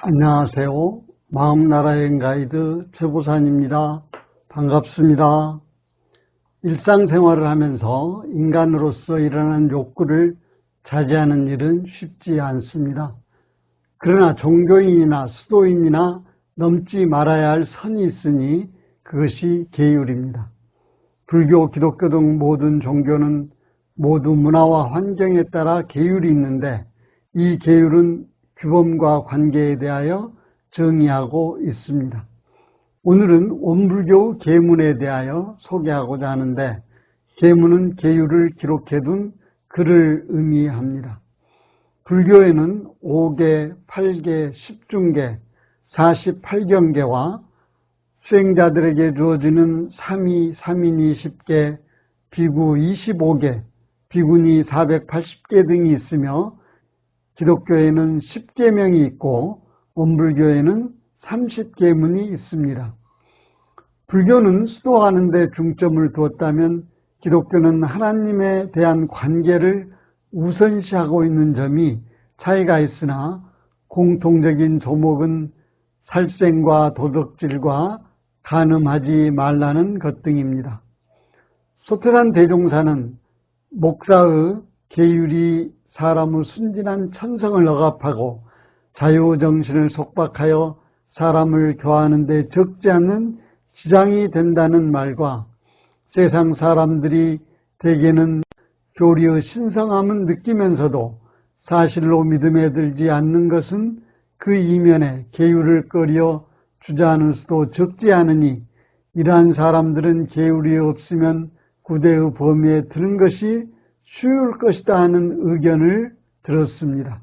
안녕하세요. 마음나라여행 가이드 최보산입니다. 반갑습니다. 일상생활을 하면서 인간으로서 일어나는 욕구를 자제하는 일은 쉽지 않습니다. 그러나 종교인이나 수도인이나 넘지 말아야 할 선이 있으니 그것이 계율입니다. 불교, 기독교 등 모든 종교는 모두 문화와 환경에 따라 계율이 있는데 이 계율은 규범과 관계에 대하여 정의하고 있습니다. 오늘은 원불교 계문에 대하여 소개하고자 하는데, 계문은 계율을 기록해둔 글을 의미합니다. 불교에는 5계, 8계, 10중계, 48경계와 수행자들에게 주어지는 3위, 3인이 10계, 비구 25계, 비구니 480계 등이 있으며, 기독교에는 10계명이 있고 원불교에는 30계문이 있습니다. 불교는 수도하는 데 중점을 두었다면 기독교는 하나님에 대한 관계를 우선시하고 있는 점이 차이가 있으나 공통적인 조목은 살생과 도덕질과 간음하지 말라는 것 등입니다. 소태산 대종사는 목사의 계율이 사람의 순진한 천성을 억압하고 자유정신을 속박하여 사람을 교화하는 데 적지 않는 지장이 된다는 말과 세상 사람들이 대개는 교리의 신성함은 느끼면서도 사실로 믿음에 들지 않는 것은 그 이면에 계율을 꺼려 주저하는 수도 적지 않으니 이러한 사람들은 계율이 없으면 구제의 범위에 드는 것이 쉬울 것이다 하는 의견을 들었습니다.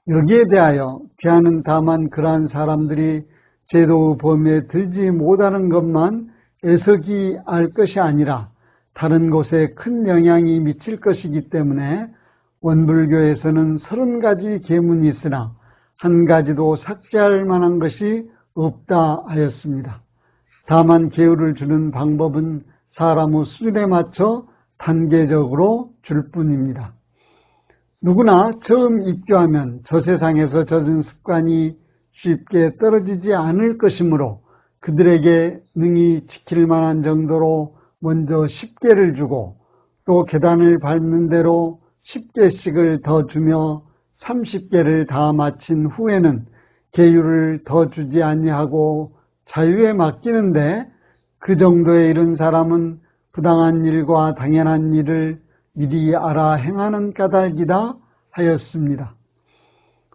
여기에 대하여 귀하는 다만 그러한 사람들이 제도의 범위에 들지 못하는 것만 애석이 알 것이 아니라 다른 곳에 큰 영향이 미칠 것이기 때문에 원불교에서는 30가지 계문이 있으나 한 가지도 삭제할 만한 것이 없다 하였습니다. 다만 계율을 주는 방법은 사람의 수준에 맞춰 단계적으로 줄 뿐입니다. 누구나 처음 입교하면 저 세상에서 젖은 습관이 쉽게 떨어지지 않을 것이므로 그들에게 능히 지킬 만한 정도로 먼저 10개를 주고 또 계단을 밟는 대로 10개씩을 더 주며 30개를 다 마친 후에는 계율을 더 주지 아니하고 자유에 맡기는데 그 정도에 이른 사람은 부당한 일과 당연한 일을 미리 알아 행하는 까닭이다 하였습니다.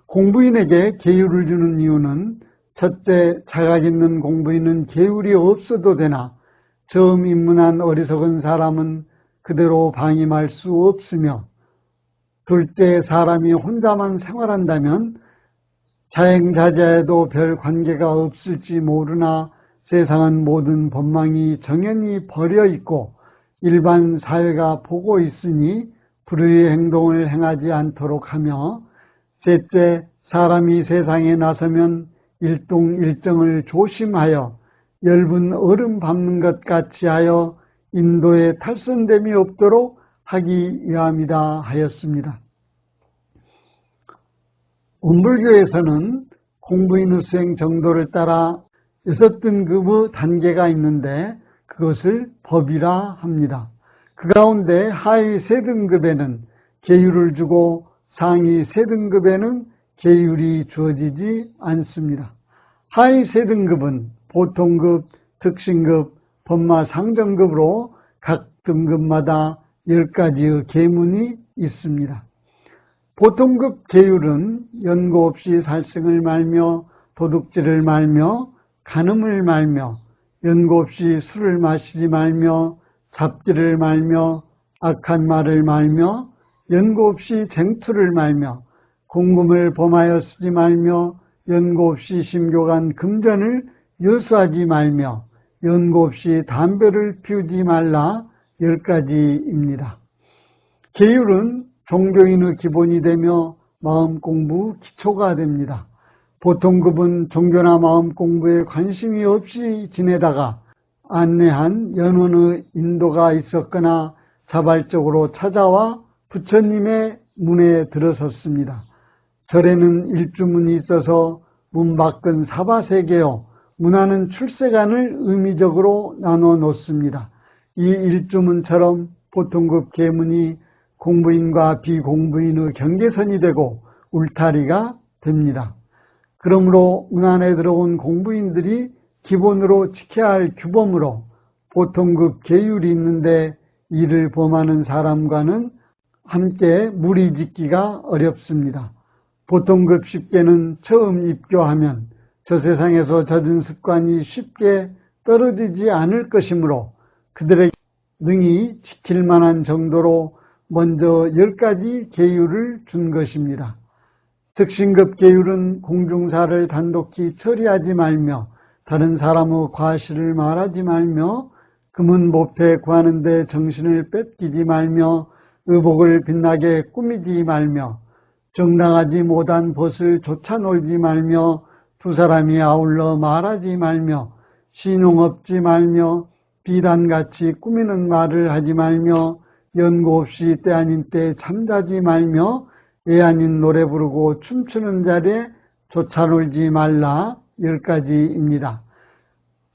공부인에게 계율을 주는 이유는 첫째, 자각 있는 공부인은 계율이 없어도 되나 처음 입문한 어리석은 사람은 그대로 방임할 수 없으며, 둘째, 사람이 혼자만 생활한다면 자행자제에도 별 관계가 없을지 모르나 세상은 모든 법망이 정연히 벌여 있고 일반 사회가 보고 있으니 불의의 행동을 행하지 않도록 하며, 셋째, 사람이 세상에 나서면 일동일정을 조심하여 엷은 얼음 밟는 것 같이 하여 인도에 탈선됨이 없도록 하기 위함이다 하였습니다. 원불교에서는 공부인의 수행 정도를 따라 6등급의 단계가 있는데 그것을 법이라 합니다. 그 가운데 하위 3등급에는 계율을 주고 상위 3등급에는 계율이 주어지지 않습니다. 하위 3등급은 보통급, 특신급, 법마상정급으로 각 등급마다 10가지의 계문이 있습니다. 보통급 계율은 연고 없이 살생을 말며 도둑질을 말며 간음을 말며 연고 없이 술을 마시지 말며 잡기를 말며 악한 말을 말며 연고 없이 쟁투를 말며 공금을 범하여 쓰지 말며 연고 없이 심교간 금전을 여수하지 말며 연고 없이 담배를 피우지 말라 10가지입니다. 계율은 종교인의 기본이 되며 마음 공부 기초가 됩니다. 보통급은 종교나 마음 공부에 관심이 없이 지내다가 안내한 연원의 인도가 있었거나 자발적으로 찾아와 부처님의 문에 들어섰습니다. 절에는 일주문이 있어서 문 밖은 사바세계요, 문 안은 출세관을 의미적으로 나눠 놓습니다. 이 일주문처럼 보통급 계문이 공부인과 비공부인의 경계선이 되고 울타리가 됩니다. 그러므로 문 안에 들어온 공부인들이 기본으로 지켜야 할 규범으로 보통급 계율이 있는데, 이를 범하는 사람과는 함께 무리 짓기가 어렵습니다. 보통급 10계는 처음 입교하면 저 세상에서 젖은 습관이 쉽게 떨어지지 않을 것이므로 그들에게 능히 지킬 만한 정도로 먼저 10가지 계율을 준 것입니다. 특신급 계율은 공중사를 단독히 처리하지 말며, 다른 사람의 과실을 말하지 말며, 금은보패 구하는 데 정신을 뺏기지 말며, 의복을 빛나게 꾸미지 말며, 정당하지 못한 벗을 좇아 놀지 말며, 두 사람이 아울러 말하지 말며, 신용 없지 말며, 비단같이 꾸미는 말을 하지 말며, 연고 없이 때 아닌 때 잠자지 말며, 애 아닌 노래 부르고 춤추는 자리에 좇아 놀지 말라. 10가지입니다.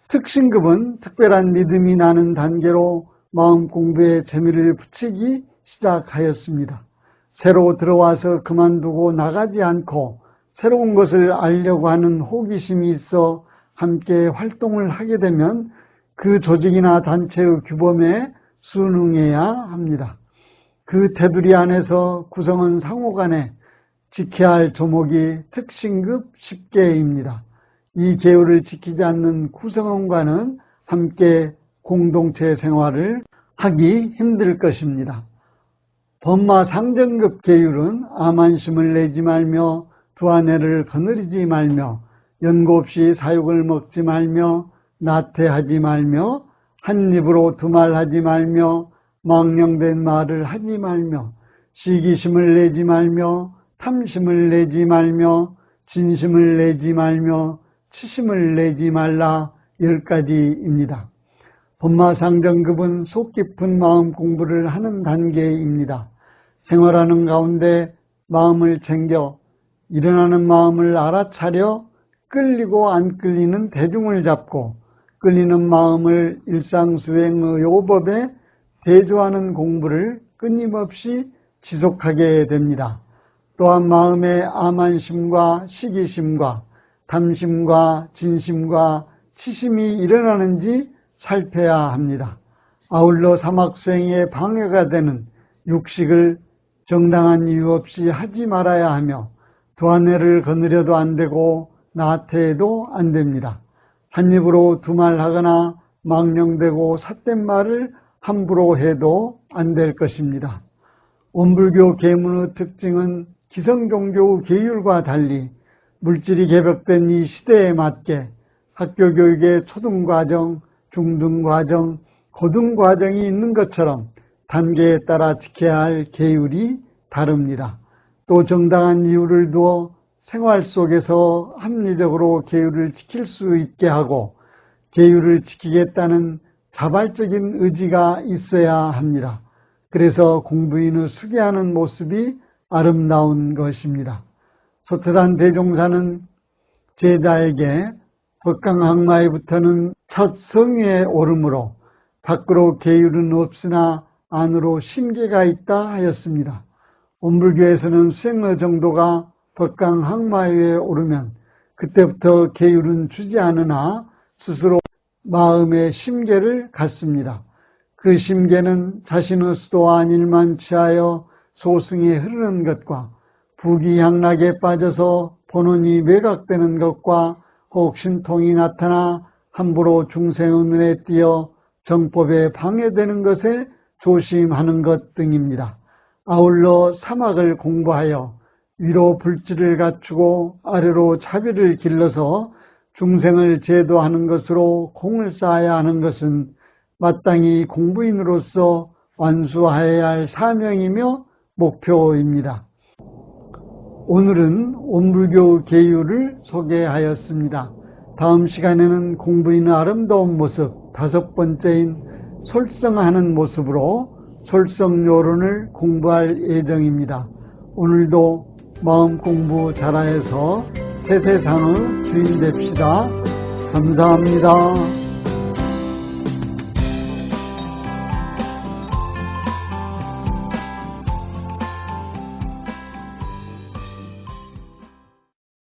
특신급은 특별한 믿음이 나는 단계로 마음 공부에 재미를 붙이기 시작하였습니다. 새로 들어와서 그만두고 나가지 않고 새로운 것을 알려고 하는 호기심이 있어 함께 활동을 하게 되면 그 조직이나 단체의 규범에 순응해야 합니다. 그 테두리 안에서 구성원 상호간에 지켜야 할 조목이 특신급 10계입니다. 이 계율을 지키지 않는 구성원과는 함께 공동체 생활을 하기 힘들 것입니다. 법마 상정급 계율은 암한심을 내지 말며, 두 아내를 거느리지 말며, 연고 없이 사육을 먹지 말며, 나태하지 말며, 한 입으로 두말하지 말며, 망령된 말을 하지 말며, 시기심을 내지 말며, 탐심을 내지 말며, 진심을 내지 말며, 치심을 내지 말라. 10가지입니다. 법마상정급은 속 깊은 마음 공부를 하는 단계입니다. 생활하는 가운데 마음을 챙겨 일어나는 마음을 알아차려 끌리고 안 끌리는 대중을 잡고, 끌리는 마음을 일상수행의 요법에 대조하는 공부를 끊임없이 지속하게 됩니다. 또한 마음의 암한심과 시기심과 탐심과 진심과 치심이 일어나는지 살펴야 합니다. 아울러 사막수행에 방해가 되는 육식을 정당한 이유 없이 하지 말아야 하며, 두 아내를 거느려도 안 되고 나태해도 안 됩니다. 한 입으로 두말하거나 망령되고 삿된 말을 함부로 해도 안 될 것입니다. 원불교 계문의 특징은 기성종교의 계율과 달리 물질이 개벽된 이 시대에 맞게 학교 교육의 초등과정, 중등과정, 고등과정이 있는 것처럼 단계에 따라 지켜야 할 계율이 다릅니다. 또 정당한 이유를 두어 생활 속에서 합리적으로 계율을 지킬 수 있게 하고, 계율을 지키겠다는 자발적인 의지가 있어야 합니다. 그래서 공부인의 수기하는 모습이 아름다운 것입니다. 소태단 대종사는 제자에게 법강항마에부터는 첫 성위에 오르므로 밖으로 계율은 없으나 안으로 심계가 있다 하였습니다. 원불교에서는 수행의 정도가 법강항마에 오르면 그때부터 계율은 주지 않으나 스스로 마음의 심계를 갖습니다. 그 심계는 자신의 수도한 일만 취하여 소승에 흐르는 것과 부귀향락에 빠져서 본원이 매각되는 것과 혹 신통이 나타나 함부로 중생의 눈에 띄어 정법에 방해되는 것에 조심하는 것 등입니다. 아울러 사막을 공부하여 위로 불지를 갖추고 아래로 자비를 길러서 중생을 제도하는 것으로 공을 쌓아야 하는 것은 마땅히 공부인으로서 완수하여야 할 사명이며 목표입니다. 오늘은 원불교 계율을 소개하였습니다. 다음 시간에는 공부인의 아름다운 모습 5번째인 솔성하는 모습으로 솔성요론을 공부할 예정입니다. 오늘도 마음 공부 잘하여서 새 세상의 주인 됩시다. 감사합니다.